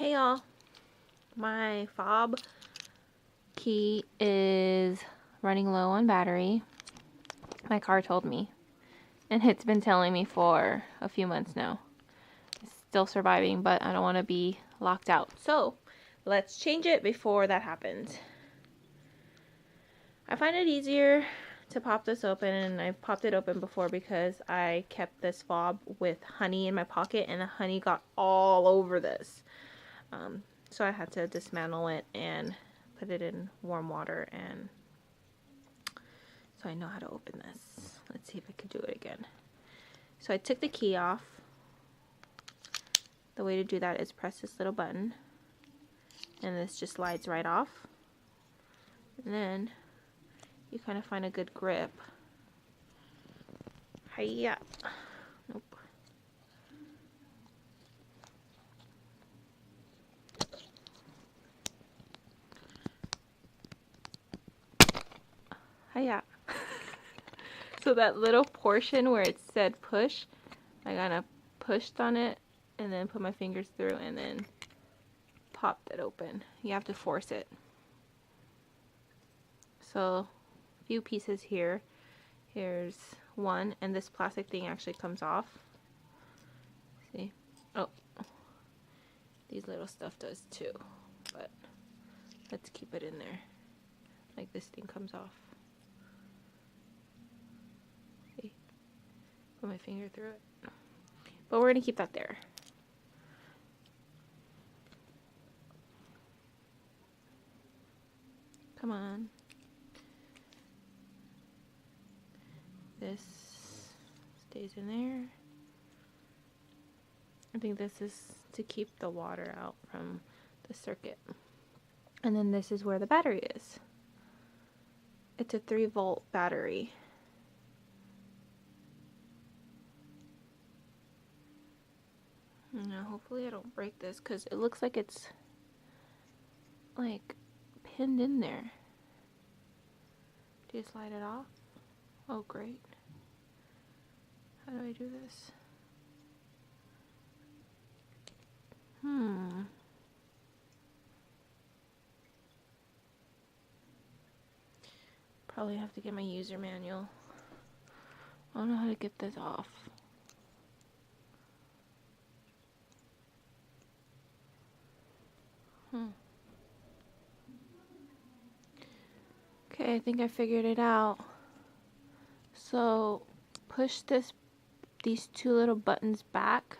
Hey y'all, my fob key is running low on battery. My car told me, and it's been telling me for a few months now. It's still surviving, but I don't want to be locked out. So let's change it before that happens. I find it easier to pop this open, and I've popped it open before because I kept this fob with honey in my pocket and the honey got all over this. So I had to dismantle it and put it in warm water, and so I know how to open this. Let's see if I can do it again. So I took the key off. The way to do that is press this little button and this just slides right off, and then you kind of find a good grip. Hiya. Nope. Hiya. So that little portion where it said push, I kind of pushed on it and then put my fingers through and then popped it open. You have to force it. So a few pieces here. Here's one, and this plastic thing actually comes off. See? Oh, these little stuff does too, but let's keep it in there. Like this thing comes off. See? Put my finger through it. But we're gonna keep that there. Come on. This stays in there. I think this is to keep the water out from the circuit. And then this is where the battery is. It's a 3-volt battery. Now hopefully I don't break this because it looks like it's like pinned in there. Do you slide it off? Oh great. How do I do this? Probably have to get my user manual. I don't know how to get this off. Okay, I think I figured it out. So push these two little buttons back,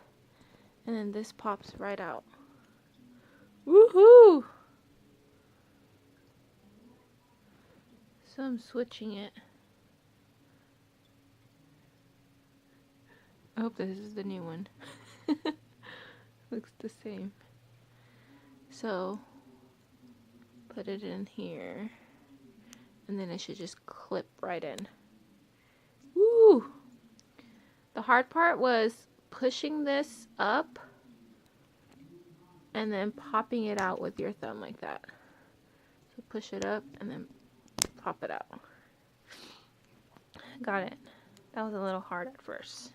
and then this pops right out. Woohoo! So I'm switching it. I hope this is the new one. Looks the same. So put it in here, and then it should just clip right in. Woo! The hard part was pushing this up and then popping it out with your thumb like that. So push it up and then pop it out. Got it. That was a little hard at first.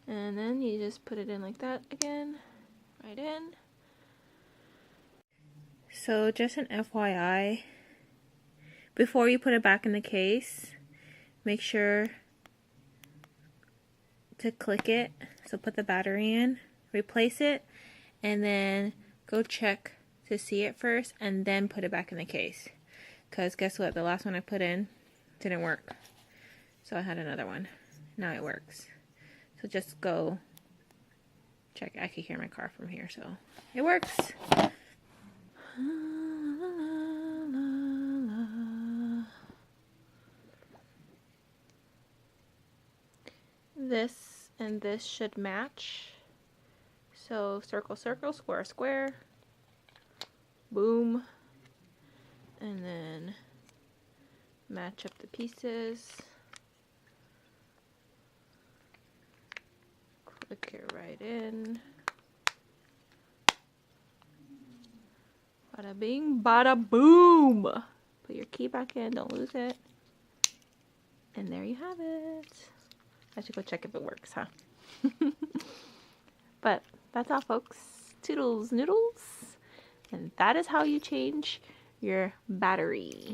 And then you just put it in like that again, right in. So just an FYI, before you put it back in the case, make sure to click it. So put the battery in, replace it, and then go check to see it first, and then put it back in the case. Because guess what? The last one I put in didn't work. So I had another one. Now it works. So just go check. I can hear my car from here, so it works. This and this should match. So circle, circle, square, square. Boom. And then match up the pieces. Click it right in. Bada bing, bada boom. Put your key back in, don't lose it. And there you have it. I should go check if it works, huh? But that's all, folks. Toodles noodles. And that is how you change your battery.